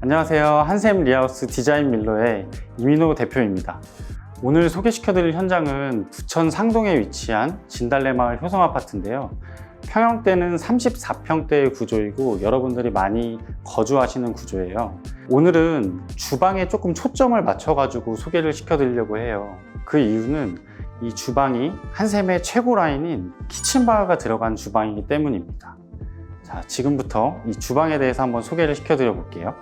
안녕하세요. 한샘 리하우스 디자인 밀러의 이민호 대표입니다. 오늘 소개시켜드릴 현장은 부천 상동에 위치한 진달래마을 효성아파트인데요. 평형대는 34평대의 구조이고 여러분들이 많이 거주하시는 구조예요. 오늘은 주방에 조금 초점을 맞춰가지고 소개를 시켜드리려고 해요. 그 이유는 이 주방이 한샘의 최고 라인인 키친바가 들어간 주방이기 때문입니다. 자, 지금부터 이 주방에 대해서 한번 소개를 시켜드려 볼게요.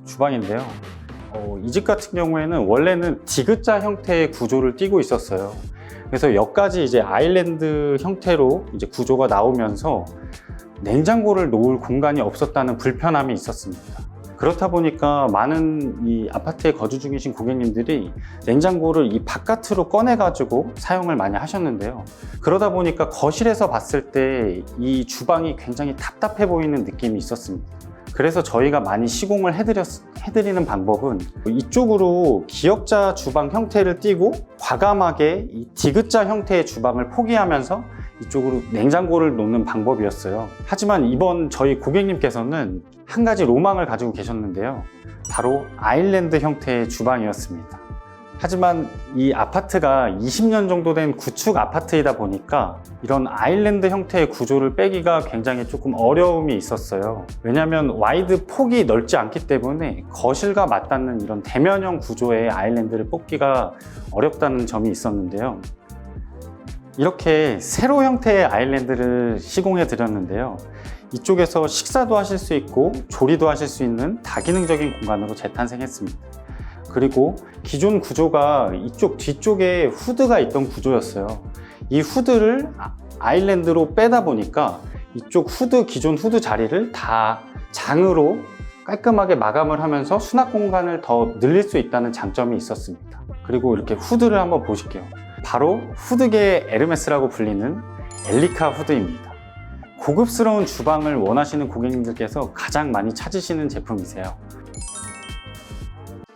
주방인데요. 이 집 같은 경우에는 원래는 디귿자 형태의 구조를 띠고 있었어요. 그래서 여기까지 이제 아일랜드 형태로 이제 구조가 나오면서 냉장고를 놓을 공간이 없었다는 불편함이 있었습니다. 그렇다 보니까 많은 이 아파트에 거주 중이신 고객님들이 냉장고를 이 바깥으로 꺼내 가지고 사용을 많이 하셨는데요. 그러다 보니까 거실에서 봤을 때 이 주방이 굉장히 답답해 보이는 느낌이 있었습니다. 그래서 저희가 많이 시공을 해드리는 방법은 이쪽으로 기역자 주방 형태를 띠고 과감하게 이 디귿자 형태의 주방을 포기하면서 이쪽으로 냉장고를 놓는 방법이었어요. 하지만 이번 저희 고객님께서는 한 가지 로망을 가지고 계셨는데요. 바로 아일랜드 형태의 주방이었습니다. 하지만 이 아파트가 20년 정도 된 구축 아파트이다 보니까 이런 아일랜드 형태의 구조를 빼기가 굉장히 조금 어려움이 있었어요. 왜냐하면 와이드 폭이 넓지 않기 때문에 거실과 맞닿는 이런 대면형 구조의 아일랜드를 뽑기가 어렵다는 점이 있었는데요. 이렇게 세로 형태의 아일랜드를 시공해 드렸는데요. 이쪽에서 식사도 하실 수 있고 조리도 하실 수 있는 다기능적인 공간으로 재탄생했습니다. 그리고 기존 구조가 이쪽 뒤쪽에 후드가 있던 구조였어요. 이 후드를 아일랜드로 빼다 보니까 이쪽 기존 후드 자리를 다 장으로 깔끔하게 마감을 하면서 수납 공간을 더 늘릴 수 있다는 장점이 있었습니다. 그리고 이렇게 후드를 한번 보실게요. 바로 후드계의 에르메스라고 불리는 엘리카 후드입니다. 고급스러운 주방을 원하시는 고객님들께서 가장 많이 찾으시는 제품이세요.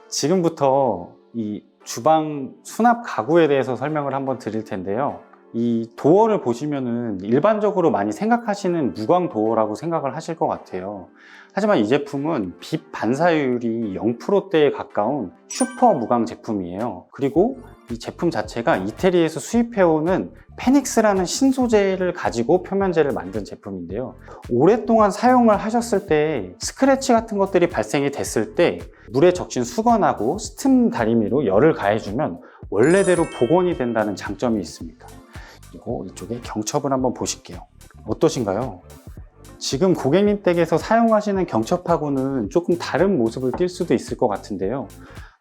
지금부터 이 주방 수납 가구에 대해서 설명을 한번 드릴 텐데요. 이 도어를 보시면은 일반적으로 많이 생각하시는 무광 도어라고 생각을 하실 것 같아요. 하지만 이 제품은 빛 반사율이 0%대에 가까운 슈퍼 무광 제품이에요. 그리고 이 제품 자체가 이태리에서 수입해오는 페닉스라는 신소재를 가지고 표면재를 만든 제품인데요. 오랫동안 사용을 하셨을 때 스크래치 같은 것들이 발생이 됐을 때 물에 적신 수건하고 스팀 다리미로 열을 가해주면 원래대로 복원이 된다는 장점이 있습니다. 그리고 이쪽에 경첩을 한번 보실게요. 어떠신가요? 지금 고객님 댁에서 사용하시는 경첩하고는 조금 다른 모습을 띌 수도 있을 것 같은데요.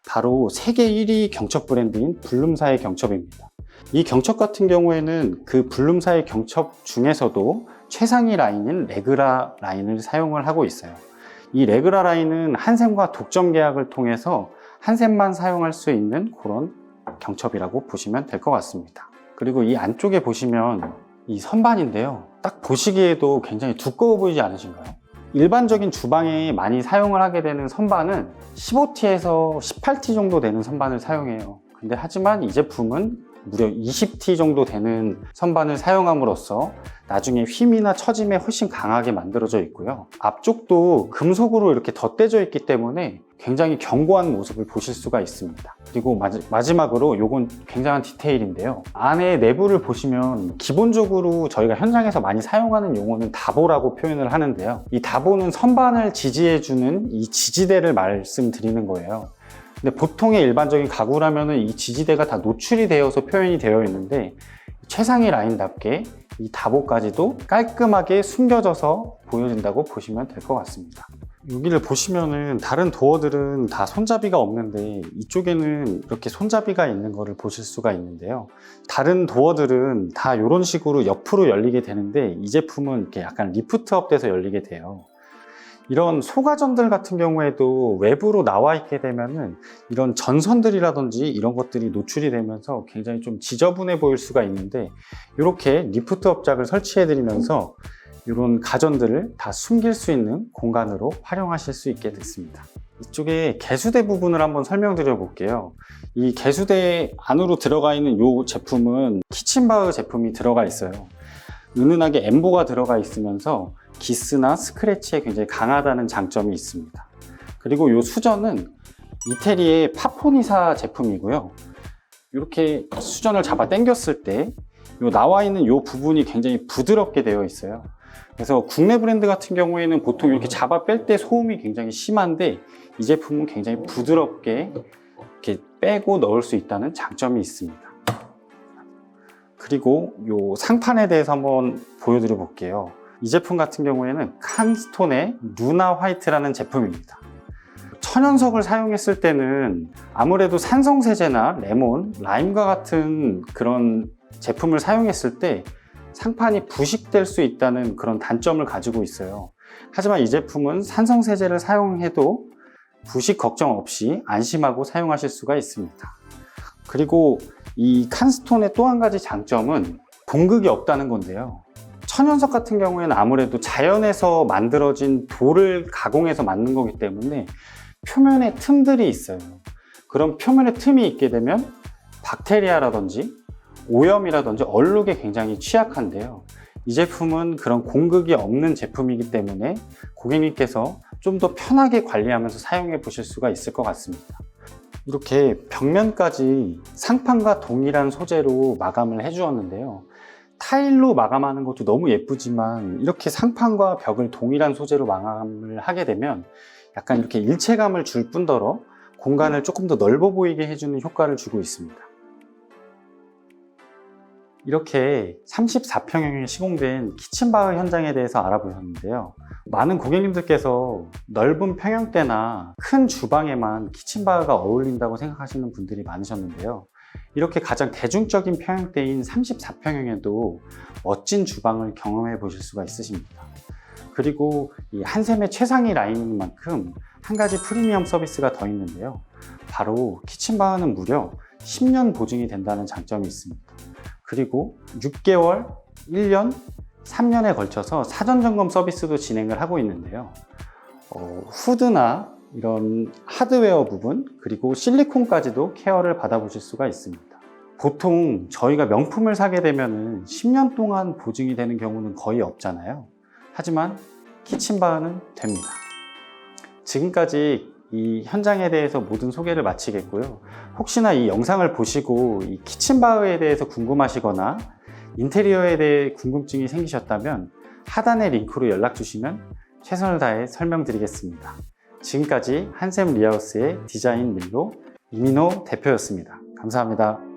바로 세계 1위 경첩 브랜드인 블룸사의 경첩입니다. 이 경첩 같은 경우에는 그 블룸사의 경첩 중에서도 최상위 라인인 레그라 라인을 사용을 하고 있어요. 이 레그라 라인은 한샘과 독점 계약을 통해서 한샘만 사용할 수 있는 그런 경첩이라고 보시면 될 것 같습니다. 그리고 이 안쪽에 보시면 이 선반인데요. 딱 보시기에도 굉장히 두꺼워 보이지 않으신가요? 일반적인 주방에 많이 사용을 하게 되는 선반은 15T에서 18T 정도 되는 선반을 사용해요. 근데 하지만 이 제품은 무려 20T 정도 되는 선반을 사용함으로써 나중에 휨이나 처짐에 훨씬 강하게 만들어져 있고요. 앞쪽도 금속으로 이렇게 덧대져 있기 때문에 굉장히 견고한 모습을 보실 수가 있습니다. 그리고 마지막으로 이건 굉장한 디테일인데요. 안에 내부를 보시면 기본적으로 저희가 현장에서 많이 사용하는 용어는 다보라고 표현을 하는데요. 이 다보는 선반을 지지해주는 이 지지대를 말씀드리는 거예요. 근데 보통의 일반적인 가구라면은 이 지지대가 다 노출이 되어서 표현이 되어 있는데 최상위 라인답게 이 다보까지도 깔끔하게 숨겨져서 보여진다고 보시면 될 것 같습니다. 여기를 보시면은 다른 도어들은 다 손잡이가 없는데 이쪽에는 이렇게 손잡이가 있는 거를 보실 수가 있는데요. 다른 도어들은 다 이런 식으로 옆으로 열리게 되는데 이 제품은 이렇게 약간 리프트업 돼서 열리게 돼요. 이런 소가전들 같은 경우에도 외부로 나와 있게 되면은 이런 전선들이라든지 이런 것들이 노출이 되면서 굉장히 좀 지저분해 보일 수가 있는데 이렇게 리프트 업작을 설치해 드리면서 이런 가전들을 다 숨길 수 있는 공간으로 활용하실 수 있게 됐습니다. 이쪽에 개수대 부분을 한번 설명드려 볼게요. 이 개수대 안으로 들어가 있는 이 제품은 키친바흐 제품이 들어가 있어요. 은은하게 엠보가 들어가 있으면서 기스나 스크래치에 굉장히 강하다는 장점이 있습니다. 그리고 이 수전은 이태리의 파포니사 제품이고요. 이렇게 수전을 잡아 당겼을 때 나와 있는 이 부분이 굉장히 부드럽게 되어 있어요. 그래서 국내 브랜드 같은 경우에는 보통 이렇게 잡아 뺄 때 소음이 굉장히 심한데 이 제품은 굉장히 부드럽게 이렇게 빼고 넣을 수 있다는 장점이 있습니다. 그리고 이 상판에 대해서 한번 보여드려 볼게요. 이 제품 같은 경우에는 칸스톤의 루나 화이트라는 제품입니다. 천연석을 사용했을 때는 아무래도 산성세제나 레몬, 라임과 같은 그런 제품을 사용했을 때 상판이 부식될 수 있다는 그런 단점을 가지고 있어요. 하지만 이 제품은 산성세제를 사용해도 부식 걱정 없이 안심하고 사용하실 수가 있습니다. 그리고 이 칸스톤의 또 한 가지 장점은 동극이 없다는 건데요. 천연석 같은 경우에는 아무래도 자연에서 만들어진 돌을 가공해서 만든 거기 때문에 표면에 틈들이 있어요. 그런 표면에 틈이 있게 되면 박테리아라든지 오염이라든지 얼룩에 굉장히 취약한데요. 이 제품은 그런 공극이 없는 제품이기 때문에 고객님께서 좀 더 편하게 관리하면서 사용해 보실 수가 있을 것 같습니다. 이렇게 벽면까지 상판과 동일한 소재로 마감을 해 주었는데요. 타일로 마감하는 것도 너무 예쁘지만 이렇게 상판과 벽을 동일한 소재로 마감을 하게 되면 약간 이렇게 일체감을 줄 뿐더러 공간을 조금 더 넓어 보이게 해주는 효과를 주고 있습니다. 이렇게 34평형에 시공된 키친바흐 현장에 대해서 알아보셨는데요. 많은 고객님들께서 넓은 평형대나 큰 주방에만 키친바흐가 어울린다고 생각하시는 분들이 많으셨는데요. 이렇게 가장 대중적인 평형대인 34평형에도 멋진 주방을 경험해 보실 수가 있으십니다. 그리고 이 한샘의 최상위 라인인 만큼 한 가지 프리미엄 서비스가 더 있는데요. 바로 키친바흐는 무려 10년 보증이 된다는 장점이 있습니다. 그리고 6개월, 1년, 3년에 걸쳐서 사전 점검 서비스도 진행을 하고 있는데요. 후드나 이런 하드웨어 부분, 그리고 실리콘까지도 케어를 받아보실 수가 있습니다. 보통 저희가 명품을 사게 되면 10년 동안 보증이 되는 경우는 거의 없잖아요. 하지만 키친바흐는 됩니다. 지금까지 이 현장에 대해서 모든 소개를 마치겠고요. 혹시나 이 영상을 보시고 이 키친바흐에 대해서 궁금하시거나 인테리어에 대해 궁금증이 생기셨다면 하단의 링크로 연락 주시면 최선을 다해 설명드리겠습니다. 지금까지 한샘 리하우스의 디자인 밀로 이민호 대표였습니다. 감사합니다.